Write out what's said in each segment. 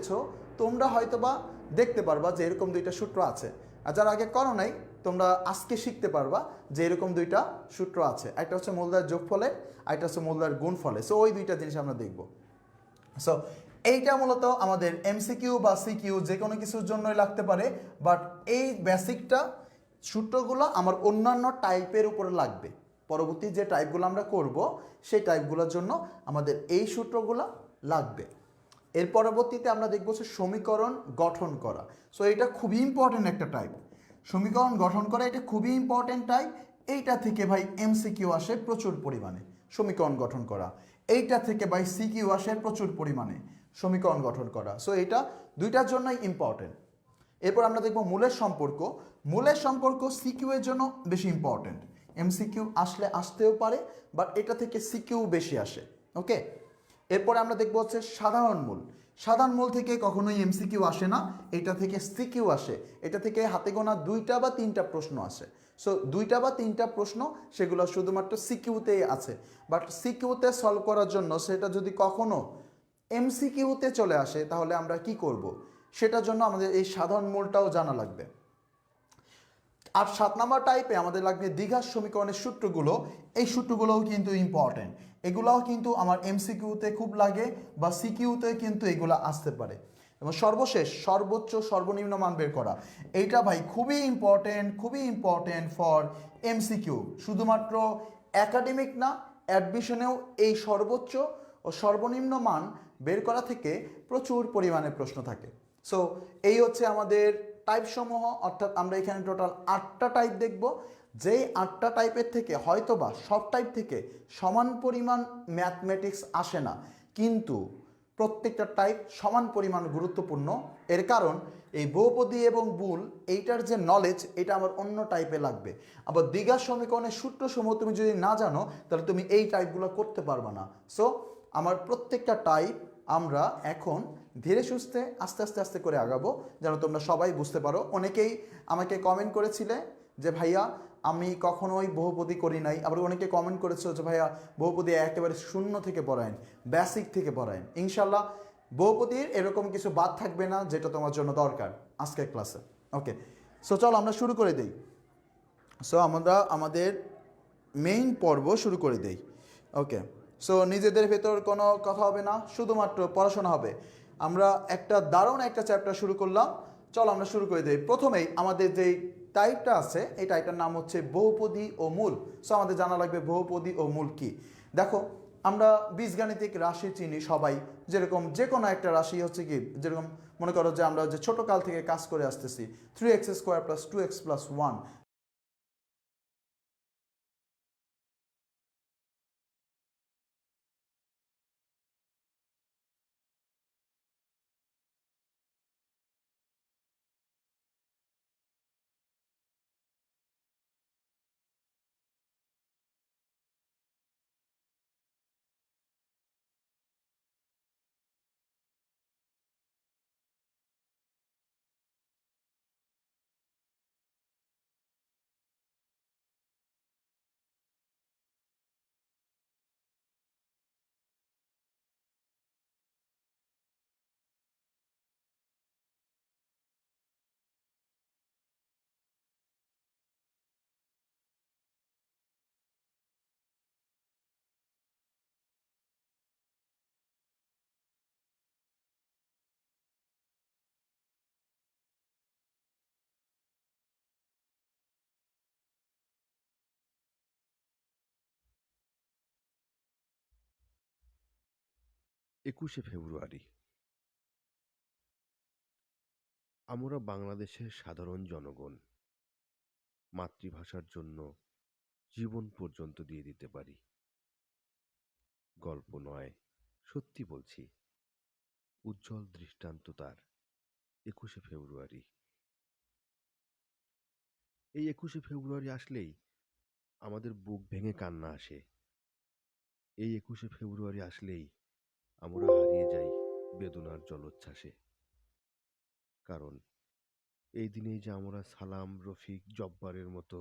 করেছো তোমরা হয়তোবা দেখতে পারবা যে এরকম দুইটা সূত্র আছে, আর যারা আগে করো নাই তোমরা আজকে শিখতে পারবা যে এরকম দুইটা সূত্র আছে। একটা হচ্ছে মূলদ্বয়ের যোগফলে, একটা হচ্ছে মূলদ্বয়ের গুণফলে। সো ওই দুইটা জিনিস আমরা দেখব। সো এইটা মূলত আমাদের এমসিকিউ বা সিকিউ যে কোনো কিছুর জন্যই লাগতে পারে, বাট এই বেসিকটা সূত্রগুলো আমার অন্যান্য টাইপের উপরে লাগবে। পরবর্তী যে টাইপগুলো আমরা করব সেই টাইপগুলোর জন্য আমাদের এই সূত্রগুলো লাগবে। এর পরবর্তীতে আমরা দেখব যে সমীকরণ গঠন করা। সো এটা খুবই ইম্পর্টেন্ট একটা টাইপ। সমীকরণ গঠন করা এটা খুবই ইম্পর্টেন্ট টাইপ। এইটা থেকে ভাই এমসিকিউ আসে প্রচুর পরিমাণে সমীকরণ গঠন করা। এইটা থেকে ভাই সিকিউ আসে প্রচুর পরিমাণে সমীকরণ গঠন করা। সো এটা দুইটার জন্যই ইম্পর্টেন্ট। এরপর আমরা দেখব মূলের সম্পর্ক। মূলের সম্পর্ক সিকিউ এর জন্য বেশি ইম্পর্টেন্ট। এমসিকিউ আসলে আসতেও পারে, বাট এটা থেকে সিকিউ বেশি আসে। ওকে, এরপরে আমরা দেখব হচ্ছে সাধারণ মূল। সাধারণ মূল থেকে কখনোই এমসিকিউ আসে না, এটা থেকে সিকিউ আসে। এটা থেকে হাতে গোনা 2টা বা 3টা প্রশ্ন আসে। সো 2টা বা 3টা প্রশ্ন সেগুলো শুধুমাত্র সিকিউতেই আছে, বাট সিকিউতে সলভ করার জন্য সেটা যদি কখনো এমসিকিউতে চলে আসে তাহলে আমরা কি করব, সেটার জন্য আমাদের এই সাধারণ মূলটাও জানা লাগবে। আর 7 নম্বর টাইপে আমাদের লাগবে দ্বিঘাত সমীকরণের সূত্রগুলো। এই সূত্রগুলোও কিন্তু ইম্পর্টেন্ট। এগুলাও কিন্তু আমার এমসিকিউতে খুব লাগে বা সিকিউতে কিন্তু এগুলো আসতে পারে। এবং সর্বশেষ সর্বোচ্চ সর্বনিম্ন মান বের করা, এইটা ভাই খুবই ইম্পর্টেন্ট ফর এমসিকিউ। শুধুমাত্র একাডেমিক না, অ্যাডমিশনেও এই সর্বোচ্চ ও সর্বনিম্ন মান বের করা থেকে প্রচুর পরিমাণে প্রশ্ন থাকে। সো এই হচ্ছে আমাদের টাইপ সমূহ, অর্থাৎ আমরা এখানে টোটাল 8টা টাইপ দেখব। যেই 8টা টাইপের থেকে হয়তোবা সব টাইপ থেকে সমান পরিমাণ ম্যাথমেটিক্স আসে না, কিন্তু প্রত্যেকটা টাইপ সমান পরিমাণ গুরুত্বপূর্ণ। এর কারণ এই বহুপদী এবং বুল এইটার যে নলেজ এটা আমার অন্য টাইপে লাগবে। আবার দ্বিঘাত সমীকরণের সূত্রসমূহ তুমি যদি না জানো তাহলে তুমি এই টাইপগুলো করতে পারবে না। সো আমার প্রত্যেকটা টাইপ আমরা এখন ধীরে সুস্থে আস্তে আস্তে আস্তে করে আগাবো, যেন তোমরা সবাই বুঝতে পারো। অনেকেই আমাকে কমেন্ট করেছিলে যে ভাইয়া আমি কখনোই বহুপদী করি নাই, আবার অনেকে কমেন্ট করেছো যে ভাইয়া বহুপদী একেবারে শূন্য থেকে পড়ায়েন, বেসিক থেকে পড়ায়েন। ইনশাল্লাহ বহুপদীর এরকম কিছু বাদ থাকবে না যেটা তোমার জন্য দরকার আজকের ক্লাসে। ওকে, সো চলো আমরা শুরু করে দিই। সো আমরা আমাদের মেইন পর্ব শুরু করে দেই। ওকে, সো নিজেদের ভেতর কোনো কথা হবে না, শুধুমাত্র পড়াশোনা হবে। আমরা একটা দারুণ একটা চ্যাপ্টার শুরু করলাম, চলো আমরা শুরু করে দিই। প্রথমেই আমাদের যেই টাইপটা আছে এই টাইপটার নাম হচ্ছে বহুপদী ও মূল। সো আমাদের জানা লাগবে বহুপদী ও মূল কি। দেখো আমরা বীজগাণিতিক রাশি চিনি সবাই, যেরকম যে কোনো একটা রাশি হচ্ছে কি, যেরকম মনে করো যে আমরা যে ছোট কাল থেকে কাজ করে আসতেছি 3x² + 2x + 1। একুশে ফেব্রুয়ারি আমরা বাংলাদেশের সাধারণ জনগণ মাতৃভাষার জন্য জীবন পর্যন্ত দিয়ে দিতে পারি। গল্প নয়, সত্যি বলছি। উজ্জ্বল দৃষ্টান্ত তার 21শে ফেব্রুয়ারি। এই 21শে ফেব্রুয়ারি আসলেই আমাদের বুক ভেঙে কান্না আসে। এই 21শে ফেব্রুয়ারি আসলেই আমরা হারিয়ে যাই বেদনার জলোচ্ছ্বাসে। কারণ এই দিনেই যে আমরা সালাম, রফিক, জব্বারের মতো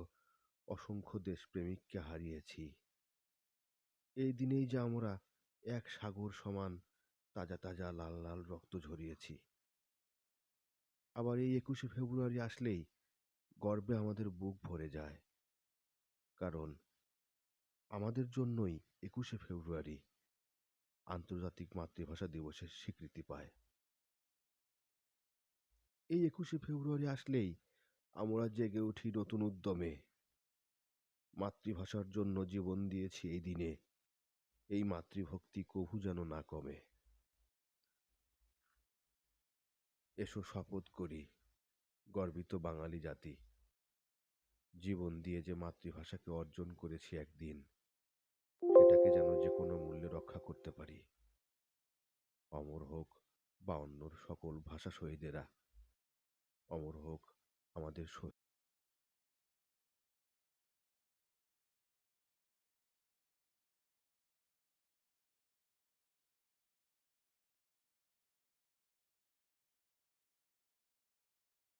অসংখ্য দেশপ্রেমিককে হারিয়েছি। এই দিনেই যে আমরা এক সাগর সমান তাজা তাজা লাল লাল রক্ত ঝরিয়েছি। আবার এই 21শে ফেব্রুয়ারি আসলেই গর্বে আমাদের বুক ভরে যায়, কারণ আমাদের জন্যই 21শে ফেব্রুয়ারি আন্তর্জাতিক মাতৃভাষা দিবসের স্বীকৃতি পায়। এই 21শে ফেব্রুয়ারি আসলেই আমরা জেগে উঠি নতুন উদ্যমে। মাতৃভাষার জন্য জীবন দিয়েছি এই দিনে, এই মাতৃভক্তি কভু যেন না কমে। এসো শপথ করি, গর্বিত বাঙালি জাতি, জীবন দিয়ে যে মাতৃভাষাকে অর্জন করেছি একদিন, সেটাকে যেন যে কোনো মূল্যে রক্ষা করতে পারি। অমর হোক বা অন্যর সকল ভাষা শহীদেরা, অমর হোক আমাদের